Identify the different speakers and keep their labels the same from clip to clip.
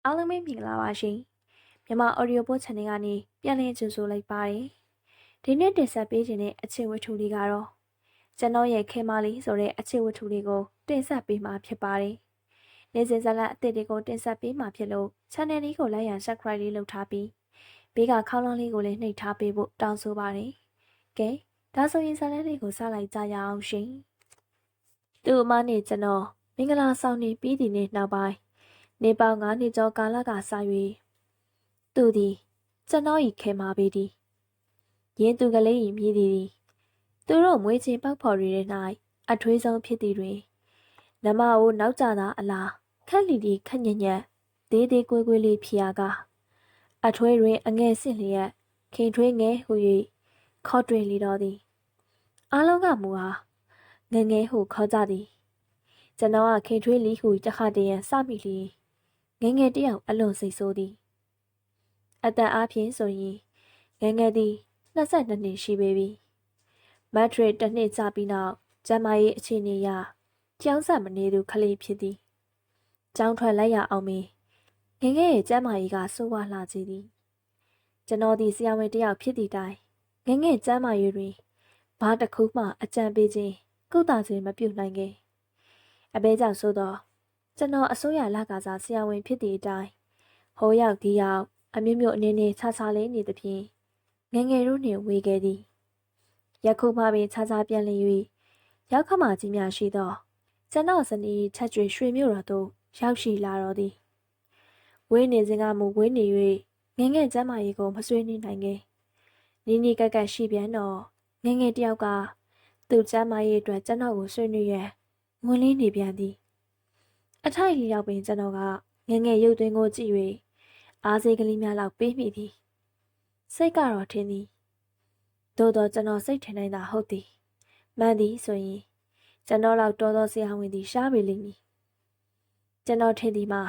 Speaker 1: အားလုံးပဲမင်္ဂလာပါရှင်မြန်မာ audio book channel ကနေပြန်လည်ကြိုဆိုလိုက်ပါတယ်ဒီနေ့တင်ဆက်ပေးခြင်းတဲ့အချစ်ဝတ္ထုလေးကတော့ကျွန်တော်ရဲ့ခဲမလေးဆိုတဲ့အချစ်ဝတ္ထုလေးကိုတင်ဆက်ပေးမှာဖြစ်ပါတယ်နေ့စဉ်ဇာတ်လမ်းအသစ်တွေကိုတင်ဆက်ပေးမှာဖြစ်လို့ channel လေးကို like and subscribe လေးလုပ်ထားပြီးဘေးကခေါင်းလောင်းလေးကိုလည်းနှိပ်ထားပေးဖို့တောင်းဆိုပါတယ်ကဲဒါဆိုရင်ဇာတ်လမ်းလေးကိုစလိုက်ကြရအောင်ရှင်သူ့အမနဲ့ကျွန်တော်မင်္ဂလာဆောင်နေပြီးဒီနေ့နောက်ပိုင်းနေပေါင်း9နှစ်ကျော်ကာလကစ၍သူသည်ကျွန်တော်၏ခဲမာပေသည်ရင်းသူကလေး၏မြည်သည်သူတို့မွေးချင်းပောက်ဖော်ရည်၌အထွေးဆုံးဖြစ်သည်တွင်နမအိုးနောက်ကျသာအလားခက်လီခက်ညံ့ညံ့သေးသေးကွေးကွေးလေးဖြစ်ရကအထွေးတွင်အငယ်ဆင့်လျက်ခင်ထွေးငယ်ဟု၍ခေါ်တွင်လီတော်သည်အားလုံးကမူအားငငယ်ဟုခေါ်ကြသည်ကျွန်တော်ကခင်ထွေးလီဟုတခါတည်းရန်စမိလီငငယ်တယောက်အလွန်စိတ်ဆိုးသည်အသက်အားဖြင့်ဆိုရင်ငငယ်သည်22နှစ်ရှိပေပြီမက်ထရစ်တစ်နှစ်ကြာပြီးနောက်ကျမရဲ့အခြေအနေအရကျောင်းဆက်မနေသူကလေးဖြစ်သည်ကျောင်းထွက်လိုက်ရအောင်မင်းငငယ်ရဲ့ကျမကြီးကဆိုးဝါးလာကြသည်ကျွန်တော်ဒီဆရာဝန်တယောက်ဖြစ်သည့်တိုင်ငငယ်ကျမကြီးတွင်ဘာတစ်ခုမှအကြံပေးခြင်းကုသခြင်းမပြုနိုင်ခဲ့အဘဲကြောင့်ဆိုတော့ကျွန်တော်အစိုးရလကစားဆရာဝန်ဖြစ်သည့်အတိုင်းဟိုရောက်ဒီရောက်အမျိုးမျိုးအနေနဲ့ခြားခြားလေးနေသဖြင့်ငငယ်တို့နှင့်ဝေခဲ့သည်ယခုမှပင်ခြားခြားပြန်လည်၍ရောက်ခမကြီးများရှိသောကျွန်တော်ဇနီးချက်ကျွေရွှေမြို့တော်သို့ရောက်ရှိလာတော်သည်ဝေးနေစဉ်ကမူဝေးနေ၍ငငယ်ကျမကြီးကိုမဆွေးနွေးနိုင်ခဲ့နီးနီးကက်ကက်ရှိပြန်တော့ငငယ်တယောက်ကသူ့ကျမကြီးအတွက်ကျွန်တော်ကိုဆွေးနွေးရန်ငွေလေးနေပြန်သည်အထိုက်လျောက်ပင်ကျွန်တော်ကငငယ်ရုပ်သွင်းကိုကြည့်၍အားစိတ်ကလေးများလောက်ပေးမိသည်စိတ်ကတော့ထင်သည်သို့တော့ကျွန်တော်စိတ်ထင်နိုင်တာဟုတ်သည်မှန်သည်ဆိုရင်ကျွန်တော်လောက်တော်တော်ဆရာဝန်သည်ရှားပေလိမ့်မည်ကျွန်တော်ထင်သည်မှာ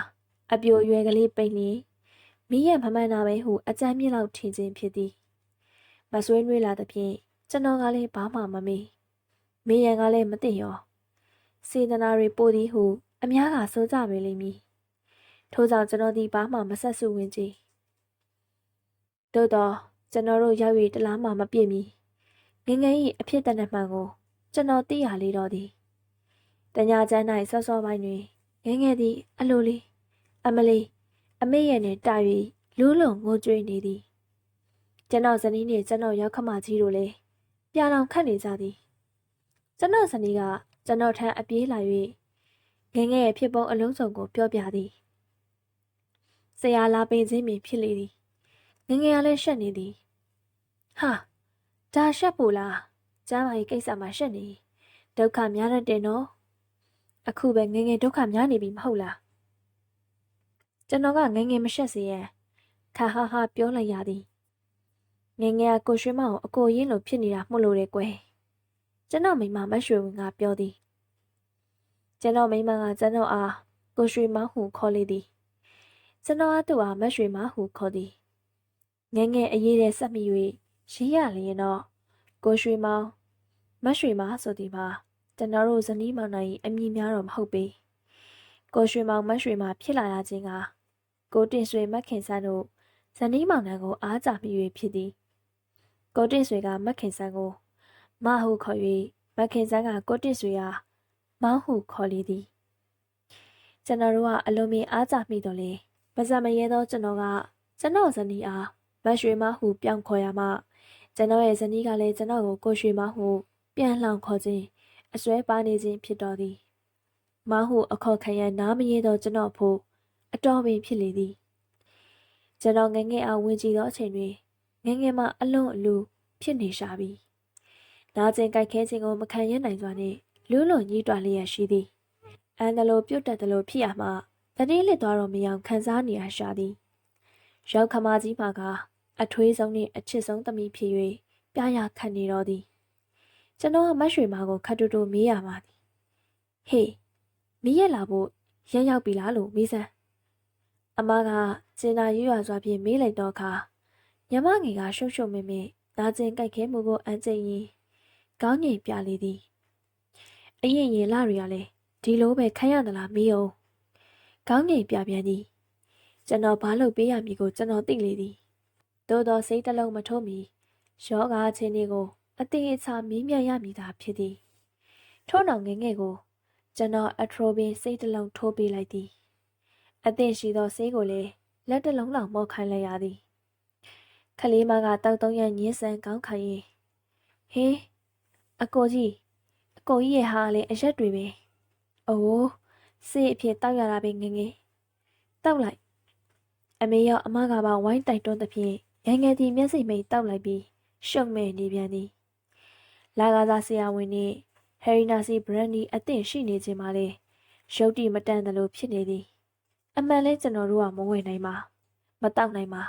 Speaker 1: အပြိုရွယ်ကလေးပိန်လျင်မိရဲ့မမှန်တာပဲဟုအကြမ်းမြင့်လောက်ထင်ခြင်းဖြစ်သည်မဆွေးနွေးလာသဖြင့်ကျွန်တော်ကလည်းဘာမှမမေးမေးရန်ကလည်းမသိရောစေတနာတွေပို့သည်ဟုအများကဆိုကြပေလိမ့်မည်ထို့ကြောင့်ကျွန်တော်ဒီဘာမှမဆက်စုဝင်ကြည်သို့တော့ကျွန်တော်တို့ရောက်၍တလားမှမပြည့်မီငငယ်၏အဖြစ်တနမှန်ကိုကျွန်တော်သိရလေတော့သည်တညာချမ်း၌စောစောပိုင်းတွင်ငငယ်သည်အလိုလေးအမလေးအမေရဲ့နဲ့တာ၍လူးလုံးငိုကြွေးနေသည်ကျွန်တော်ဇနီးနှင့်ကျွန်တော်ရောက်ခမကြီးတို့လည်းပြာလောင်ခတ်နေကြသည်ကျွန်တော်ဇနီးကကျွန်တော်ထံအပြေးလာ၍ငငယ်ရဲ့ဖြစ်ပုံအလုံးစုံကိုပြောပြသည်ဆရာလာပင်ချင်းပင်ဖြစ်လေသည်ငငယ်ကလည်းရှက်နေသည်ဟာဒါရှက်ဖို့လားကျမ်းမာရေးကိစ္စမှာရှက်နေဒုက္ခများတတ်တယ်နော်အခုပဲငငယ်ဒုက္ခများနေပြီမဟုတ်လားကျွန်တော်ကငငယ်မရှက်စေရန်ခါဟာဟာပြောလိုက်ရသည်ငငယ်ကကိုရွှေမအောင်အကိုရင်းလိုဖြစ်နေတာမှုလို့လေကွယ်ကျွန်တော်မိမမရွှေဝင်ကပြောသည်ကျွန်တော်မိမကကျွန်တော်အားကိုရွှေမဟုခေါ်လေသည်ကျွန်တော်အားသူ့အားမရွှေမဟုခေါ်သည်ငငယ်အရေးတဲ့ဆက်မိ၍ရေးရလျင်တော့ကိုရွှေမောင်မရွှေမဆိုသည်မှာကျွန်တော်တို့ဇနီးမောင်နှံ၏အမည်များတော့မဟုတ်ပေကိုရွှေမောင်မရွှေမဖြစ်လာရခြင်းကကိုတင်ဆွေမခင်ဆန်းတို့ဇနီးမောင်နှံကိုအားကြမိ၍ဖြစ်သည်ကိုတင်ဆွေကမခင်ဆန်းကိုမဟုခေါ်၍မခင်ဆန်းကကိုတင်ဆွေအားမောင်ဟုခေါ်လေသည်ကျွန်တော်တို့ကအလုံးမင်းအားကြမိတော့လေပါဇမရဲသောကျွန်တော်ကကျွန်တော်ဇနီးအားမရွှေမဟုပြောင်းခေါ်ရမှကျွန်တော်ရဲ့ဇနီးကလည်းကျွန်တော်ကိုကိုရွှေမဟုပြန်လှောင်ခေါ်ခြင်းအစွဲပါနေခြင်းဖြစ်တော်သည်မဟုအခေါ်ခံရနားမရဲသောကျွန်တော်ဖို့အတော်ပင်ဖြစ်လေသည်ကျွန်တော်ငငယ်အောင်ဝင်ကြည့်သောအချိန်တွင်ငငယ်မှအလွန်အလူဖြစ်နေရှာပြီနားကျင်ကြိုက်ခဲခြင်းကိုမခံရနိုင်စွာနှင့်လူးလွန်ကြီးတွာလျက်ရှိသည်အန်ဒလိုပြုတ်တက်တယ်လို့ဖြစ်ရမှတတိလစ်သွားတော့မရအောင်ခံစားနေရရှာသည်ရောက်ခမကြီးမှာကအထွေးဆုံးနှင့်အချစ်ဆုံးသမီးဖြစ်၍ပြရခတ်နေတော်သည်ကျွန်တော်ကမရွှေမာကိုခတ်တူတူမေးရပါသည်ဟေးမီးရလာဖို့ရရောက်ပြီလားလို့မေးစမ်းအမကကျင်နာရွရွစွာဖြင့်မေးလိုက်တော့အခါညမငယ်ကရှုပ်ရှုပ်မင်းမင်းနာကျင်ကြိုက်ခဲမှုကိုအန်ကျင်ရင်ကောင်းငင်ပြလေသည်အရင်ရင်လာရီကလည်းဒီလိုပဲခံရသလားမေးအောင်ကောင်းငင်ပြပြန်သည် ကျွန်တော်ဘာလို့ပေးရမည်ကိုကျွန်တော်သိလေသည်သို့သောစိတ်တစ်လုံးမထိုးမီယောဂအခြေအနေကိုအသေးအချာမေးမြန်းရမည်သာဖြစ်သည်ထို့နောက်ငယ်ငယ်ကိုကျွန်တော်အထရိုပင်စိတ်တစ်လုံးထိုးပေးလိုက်သည်အသင့်ရှိသောဆေးကိုလည်းလက်တစ်လုံးလောက်မော့ခိုင်းလိုက်ရသည်ခလေးမကတောက်သုံးရညင်းဆန်ကောင်းခိုင်ရင်ဟေးအကိုကြီးရဲ့ဟာလည်းအရက်တွေပဲအိုးဆေးအဖြစ်တောက်ရတာပဲငယ်ငယ်တောက်လိုက်အမေရောအမကပါဝိုင်းတိုက်တွန်းသဖြင့်ငယ်ငယ်သည်မျက်စိမိတ်တောက်လိုက်ပြီးရှုံမဲ့နေပြန်သည်လာကစားဆရာဝန်နှင့်ဟယ်ရီနာစီဘရန်ဒီအသင့်ရှိနေခြင်းမှာလေရုပ်တိမတန်သလိုဖြစ်နေသည်အမှန်လဲကျွန်တော်တို့ကမဝင်နိုင်ပါမတောက်နိုင်ပါ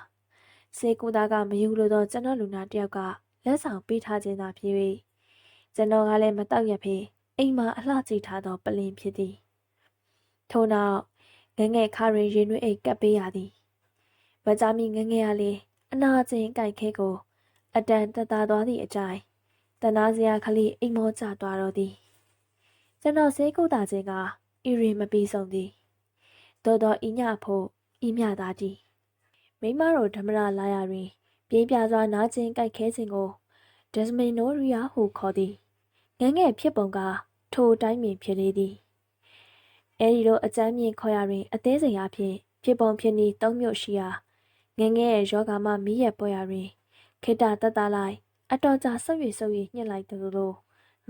Speaker 1: စေကူသားကမယူလို့တော့ကျွန်တော်လူနာတယောက်ကလက်ဆောင်ပေးထားခြင်းသာဖြစ်၍ကျွန်တော်ကလည်းမတောက်ရဖေးအိမ်မှာအလှကြည့်ထားသောပလင်ဖြစ်သည်ထို့နောက်ငငယ်ခါရင်ရင်တွင်အိတ်ကပ်ပေးရသည်မကြမီငငယ်ရလေအနာကျင်ကြိုက်ခဲကိုအတန်တသားသွားသည့်အကြိုင်တနာစရာခလေးအိမ်မောကျသွားတော့သည်ကျွန်တော်စေကူသားခြင်းကအီရင်မပြီးဆုံးသည်တော်တော်ဤညဖို့ဤမြသာသည်မိမတို့ဓမ္မရလာရတွင်ပြေးပြစွာနာကျင်ကြိုက်ခဲခြင်းကိုဒက်စမင်နိုရီယာဟုခေါ်သည်ငငယ်ဖြစ်ပုံကထိုတိုင်းပင်ဖြစ်လေသည်အဲဒီလိုအကြမ်းမြင့်ခေါ်ရတွင်အသေးစိမ်အဖြစ်ဖြစ်ပုံဖြစ်နည်း၃မျိုးရှိရာငငယ်ရဲ့ယောဂမှမီးရပေါ်ရတွင်ခိတ္တတတ်တာလိုက်အတော်ကြာဆုပ်ရည်ညှစ်လိုက်သလို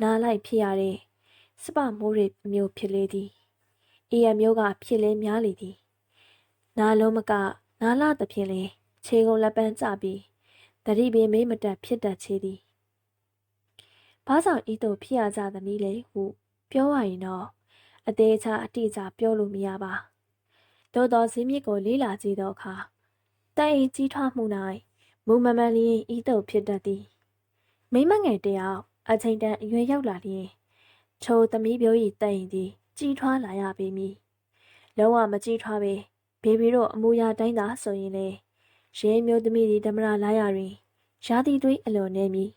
Speaker 1: နားလိုက်ဖြစ်ရတဲ့စပမိုးရိအမျိုးဖြစ်လေသည်ဤအမျိုးကဖြစ်လဲများလေသည်နားလုံးမကနားလာသဖြင့်လေခြေကုန်လက်ပန်းကျပြီးတတိပင်မေးမတက်ဖြစ်တတ်ချေသည်ဘာကြောင့်ဤသို့ဖြစ်ရကြသနည်းလေဟုပြောရရင်တော့အသေးချာအတိအကျပြောလို့မရပါသို့သောဇင်းမြစ်ကိုလေးလာကြည့်သောအခါတိုင်ကြီးထွားမှု၌မူမမှန်လျင်ဤသို့ဖြစ်တတ်သည်မိမငယ်တယောက်အချိန်တန်အရွယ်ရောက်လာလျင်ထိုသမီးပြိုး၏တိုင်သည်ကြီးထွားလာရပေမည်လုံးဝမကြီးထွားပေဘေဘီတို့အမူအရာတိုင်းသာဆိုရင်လေရဲမျိုးသမီးသည်ဓမ္မရာလာရတွင်ရာသီသွေးအလွန်နေမည်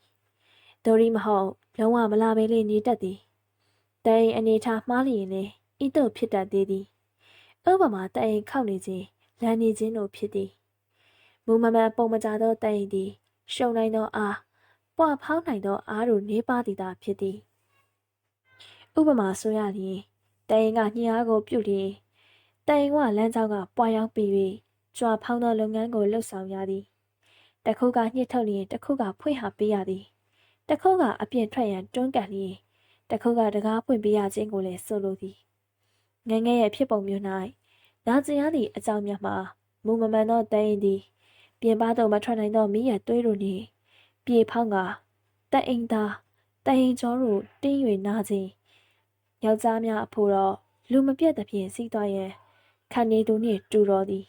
Speaker 1: ဒိုရီမဟုတ်လုံးဝမလာပဲလေနေတတ်သည်တိုင်အနေထားမှားလျင်လေဤသို့ဖြစ်တတ်သေးသည်ဥပမာတိုင်ခောက်နေခြင်းလမ်းနေခြင်းတို့ဖြစ်သည်မူမမှန်ပုံမကြသောတိုင်သည်ရှုံနိုင်သောအားပွားဖောင်းနိုင်သောအားတို့နေပါသည်သာဖြစ်သည်ဥပမာဆိုရလျင်တိုင်ကညှားကိုပြုတ်လျင်တိုင်ကလမ်းကြောင်းကပွားရောက်ပြီး၍ကြွားဖောင်းသောလုပ်ငန်းကိုလှုပ်ဆောင်ရသည်တခုကညှစ်ထုတ်လျင်တခုကဖွင့်ဟပေးရသည်တခုကအပြင်ထွက်ရန်တွန်းကန်လျင်တခုကတကားဖွင့်ပေးရခြင်းကိုလည်းဆိုလိုသည်ငငယ်ရဲ့ဖြစ်ပုံမျိုး၌နာကျင်ရသည့်အကြောင်းများမှာမူမမှန်သောတိုင်သည်ပြင်ပသို့မထွက်နိုင်သောမိရသွေးတို့နှင့်ပြေဖောင်းကတိုင်သားတိုင်ကျော်တို့တင်း၍နာခြင်းယောက်ျားများအဖို့တော့လူမပြတ်သဖြင့်စီးသွားရန်ခံနေသူနှင့်တူတော်သည်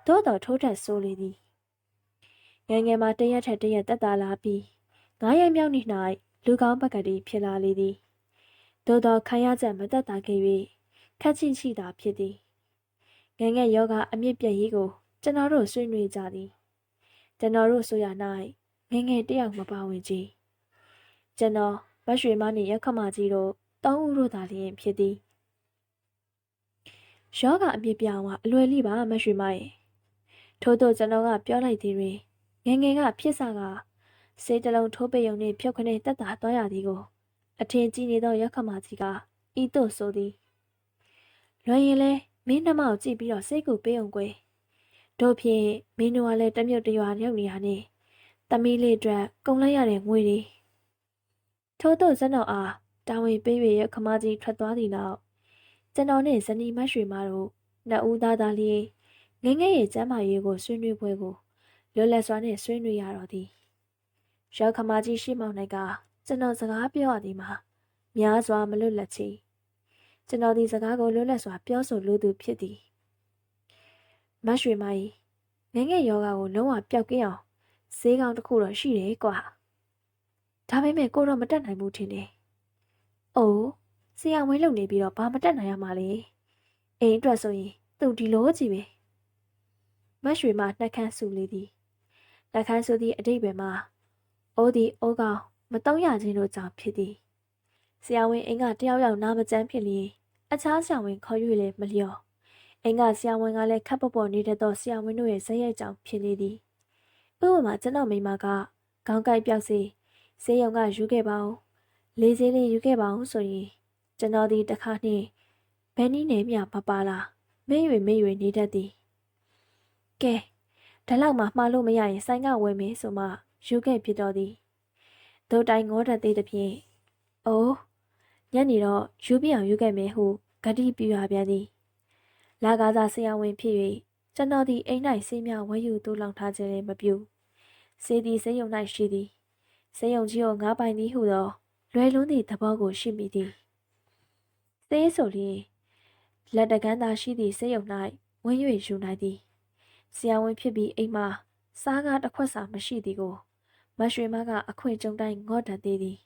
Speaker 1: သို့တော်ထိုးထက်ဆိုလေသည်ငယ်ငယ်မှာတရက်ထက်တရက်တက်တာလာပြီး9ရက်မြောက်နေ့၌လူကောင်းပကတိဖြစ်လာလေသည်သို့တော်ခံရချက်မတက်တာခဲ့၍ခက်ချိချိသာဖြစ်သည်ငယ်ငယ်ယောဂအမြင့်ပြည့်ရေးကိုကျွန်တော်တို့ဆွေးနွေးကြသည်ကျွန်တော်တို့ဆိုရ၌ငယ်ငယ်တယောက်မပါဝင်ကြကျွန်တော်မရွှေမနှင့်ရက်ခမကြီးတို့တောင်းဦးတို့သာလျှင်ဖြစ်သည်ယောဂအမြင့်ပြအောင်ကအလွယ်လိပါမရွှေမရဲ့ထို့သောကျွန်တော်ကပြောလိုက်သည်တွင်ငယ်ငယ်ကဖြစ်စားကစေတလုံးထိုးပိတ်ုံနှင့်ဖြုတ်ခနဲ့တက်တာသွားရသည်ကိုအထင်ကြီးနေသောရက်ခမကြီးကဤသို့ဆိုသည်လွယ်ရင်လဲမင်းနှမောက်ကြည့်ပြီးတော့စိတ်ကိုပေးအောင်ကွယ်တို့ဖြင့်မင်းတို့ကလည်းတမြုပ်တရွာရောက်နေရနဲ့သမီးလေးအတွက်ကုန်လိုက်ရတဲ့ငွေတွေထို့သောကျွန်တော်အားတာဝန်ပေး၍ရက်ခမကြီးထွက်သွားသည့်နောက်ကျွန်တော်နှင့်ဇနီးမရွှေမတို့နှစ်ဦးသားသားလေးငငယ်ရဲ့ကျမ်းမာရေးကိုဆွေးနွေးပွဲကိုလွတ်လပ်စွာနဲ့ဆွေးနွေးရတော့သည်ရောက်ခမကြီးရှိမောင်၌ကကျွန်တော်စကားပြောရသည်မှာများစွာမလွတ်လပ်ချေကျွန်တော်ဒီစကားကိုလွတ်လပ်စွာပြောဆိုလိုသူဖြစ်သည်မရွှေမကြီးငငယ်ယောဂကိုလုံးဝပျောက်ကင်းအောင်ဈေးကောင်းတစ်ခုတော့ရှိတယ်ကွာဒါပေမဲ့ကိုတော့မတက်နိုင်ဘူးထင်တယ်အိုးဆရာဝန်လုပ်နေပြီးတော့ဘာမတက်နိုင်ရမှာလဲအိမ်အတွက်ဆိုရင်သူဒီလိုကြည့်ပဲမရွှေမနှက်ခမ်းဆူလေသည်နှက်ခမ်းဆူသည့်အတိတ်ပဲမှာအိုးဒီအိုးကောင်မတုံးရခြင်းတို့ကြောင့်ဖြစ်သည်ဆရာဝန်အိမ်ကတယောက်ယောက်နာမကျန်းဖြစ်လျင်အခြားဆရာဝန်ခေါ်၍လည်းမလျော် အိမ်ကဆရာဝန်ကလည်းခပ်ပေါ်နေတတ်သောဆရာဝန်တို့ရဲ့ဇက်ရိုက်ကြောင်ဖြစ်နေသည်ဥပမာကျွန်တော်မိမကခေါင်းကိုက်ပြောက်စေဆေးရုံကယူခဲ့ပါဦးလေးစေးလေးယူခဲ့ပါဦးဆိုရင်ကျွန်တော်ဒီတစ်ခါနှင့်ဘယ်နည်းနဲ့မျှမပါလားမေ့၍နေတတ်သည်ကဲဒါလောက်မှမှားလို့မရရင်ဆိုင်ကဝယ်မယ်ဆိုမှယူခဲ့ဖြစ်တော်သည်တို့တိုင်းငေါတတ်သေးသဖြင့်အိုးညနေတော့ယူပြအောင်ယူခဲ့မယ်ဟုဂတိပြုရပြန်သည်လာကားစားဆရာဝန်ဖြစ်၍ကျွန်တော်သည်အိမ်၌ဆေးများဝယ်ယူသိုးလောင်ထားခြင်းလည်းမပြုဆေးသည်ဆေးရုံ၌ရှိသည်ဆေးရုံကြီးကိုငါပိုင်သည်ဟုသောလွယ်လွန်းသည့်သဘောကိုရှိမိသည်ဆေးဆိုလျင်လက်တကန်းသာရှိသည့်ဆေးရုံ၌ဝင်၍ယူနိုင်သည်ဆရာဝန်ဖြစ်ပြီးအိမ်မှာစားကားတစ်ခွက်စာမရှိသည်ကိုမရွှေမကအခွင့်ကြုံတိုင်းငေါ့တတ်သေးသည်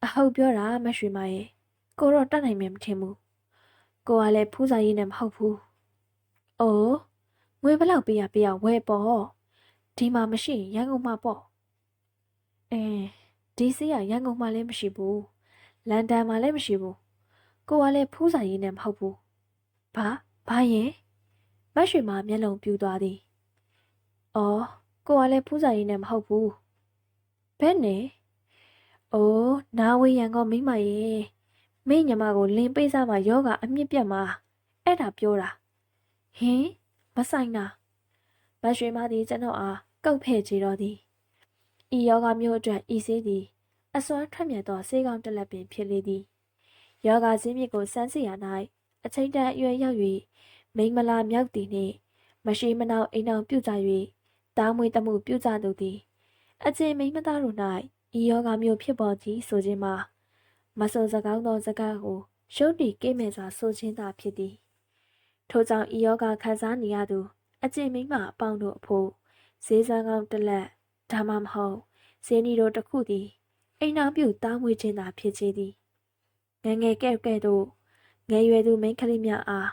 Speaker 1: အဟုတ်ပြောတာမရွှေမရဲ့ကိုတော့တတ်နိုင်မယ်မထင်ဘူးကိုကလည်းဖူးစာရေးနဲ့မဟုတ်ဘူး။အိုးငွေဘလောက်ပေးရဝယ်ပေါ့ဒီမှာမရှိရင်ရန်ကုန်မှာပေါ့ဒီစီးကရန်ကုန်မှာလည်းမရှိဘူးလန်ဒန်မှာလည်းမရှိဘူးကိုကလည်းဖူးစာရေးနဲ့မဟုတ်ဘူးဘာရင်မရွှေမမျက်လုံးပြူသွားသည်အော်ကိုကလည်းဖူးစာရေးနဲ့မဟုတ်ဘူးဘယ်နဲ့အိုးနာဝေးရန်ကုန်မိမရဲ့မိညီမကိုလင်းပေးစားမှယောဂအမြင့်ပြတ်မှာအဲ့ဒါပြောတာဟင်မဆိုင်တာမရွှေမသည်ကျွန်တော်အားကုတ်ဖဲ့ကြည့်တော်သည်ဤယောဂမျိုးအတွက်ဤဆေးသည်အစွမ်းထွက်မြတ်သောဆေးကောင်းတစ်လက်ပင်ဖြစ်လေသည်ယောဂဈေးမြစ်ကိုစမ်းစစ်ရ၌အချိန်တန်အရွယ်ရောက်၍မိန်မလာမြောက်သည်နှင့်မရှိမနှောက်အိမ်အောင်ပြုကြ၍တားမွေတမှုပြုကြသူသည်အချင်းမိန်မသားတို့၌ဤယောဂမျိုးဖြစ်ပေါ်သည်ဆိုခြင်းမှာမဆုံစကောင်းသောစကားကိုရုပ်တည်ကိမဲ့စွာဆိုခြင်းသာဖြစ်သည်ထို့ကြောင့်ဤယောဂခံစားနေရသူအကျင့်မိမအပေါင်းတို့အဖို့ဈေးစွမ်းကောင်းတစ်လက်ဒါမှမဟုတ်ဈေးနီတို့တစ်ခုသည်အိမ်နောက်ပြုတားမွေခြင်းသာဖြစ်ခြင်းသည်ငယ်ငယ်ကဲ့သို့ငယ်ရွယ်သူမိန်းကလေးများအား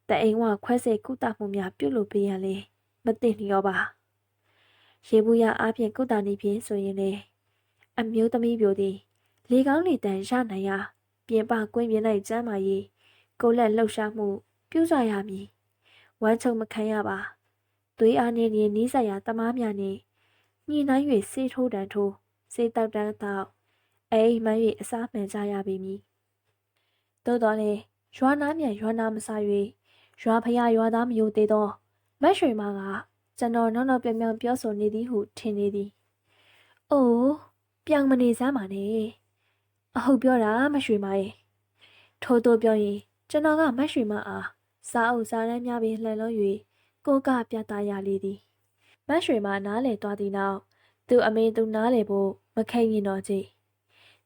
Speaker 1: တအိမ်ဝခွဲစိတ်ကုသမှုများပြုလုပ်ပေးရလေမသိလျောပါရေဘူးရအားဖြင့်ကုသနေဖြင့်ဆိုရင်လေအမျိုးသမီးပြိုသည်လေကောင်းလေတန်ရနိုင်ရာပြင်ပကွင်းပြင်၌ကျမ်းမာရေးကိုယ်လက်လှုပ်ရှားမှုပြုစားရမည်ဝမ်းချုံမခံရပါသွေးအားနည်းနီးစပ်ရာတမားများနှင့်ညှိနှိုင်း၍ဆေးထိုးတန်ထိုးဆေးတောက်တန်းတောက်အိမ်မှန်၍အစားမှန်ကြရပေမည်သို့တော်လည်းရွာနာမြန်ရွာနာမစား၍ရွာဖျားရွာသားမယိုသေးသောမတ်ရွှေမကကျွန်တော်နောက်ပြောင်ပြောင်ပြောဆိုနေသည်ဟုထင်နေသည်အိုးပြောင်မနေစမ်းပါနဲ့အဟုတ်ပြောတာမရွှေမရဲ့ထို့သို့ပြောရင်ကျွန်တော်ကမတ်ရွှေမအားစားအုပ်စားရမ်းများပင်လှန်လုံး၍ကိုကပြသရလေသည်မတ်ရွှေမနားလေသွားသည့်နောက်သူအမေသူနားလေဖို့မခိန်ရင်တော့ကြည်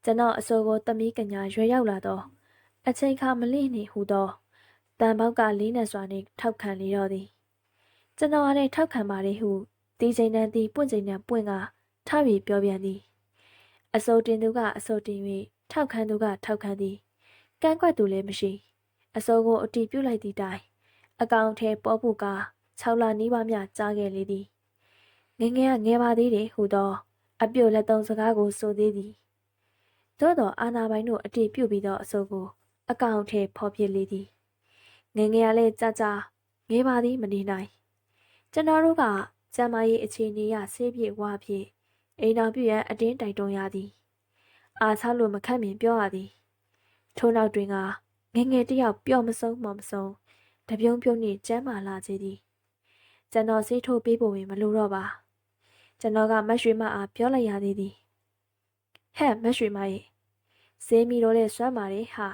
Speaker 1: ကျွန်တော်အစိုးကိုသမီးကညာရွယ်ရောက်လာတော့အချိန်ခါမလိနေဟုသောတန်ပေါက်ကလေးနဲ့စွာနှင့်ထောက်ခံလေတော့သည်ကျွန်တော်အားလည်းထောက်ခံပါလေဟုတီချိန်တန်တီပွင့်ချိန်တန်ပွင့်ကထပြီးပြောပြန်သည်အစိုးတင်သူကအစိုးတင်၍ထောက်ခံသူကထောက်ခံသည်ကန့်ကွက်သူလည်းမရှိအစိုးကိုအတီးပြုတ်လိုက်သည့်တိုင်အကောင်ထဲပေါ်ဖို့က6လနီးပါးမြကြားခဲ့လေသည်ငယ်ငယ်ပါသေးတယ်ဟုသောအပြုတ်လက်သုံးစကားကိုဆိုသေးသည်သို့သောအာနာပိုင်တို့အတီးပြုတ်ပြီးသောအစိုးကိုအကောင်ထဲဖော်ပြလေသည်ငယ်ရလဲကြငယ်ပါသည်မနေနိုင်ကျွန်တော်တို့ကကျမ်းမာရေးအခြေအနေရဆေးပြေဝါဖြင့်အိမ်တော်ပြရန်အတင်းတိုက်တွန်းရသည်အားချလို့မခန့်မြင်ပြောရသည်ထို့နောက်တွင်ကငယ်တယောက်ပျော့မဆုံးမဆုံးတပြုံးပြုံးနှင့်ကျမ်းမာလာစေသည်ကျွန်တော်ဆေးထိုးပေးဖို့မလိုတော့ပါကျွန်တော်ကမတ်ရွှေမအားပြောလိုက်ရသေးသည်ဟဲ့မတ်ရွှေမရဲ့ဆေးမီတော့လဲစွမ်းပါတယ်ဟာ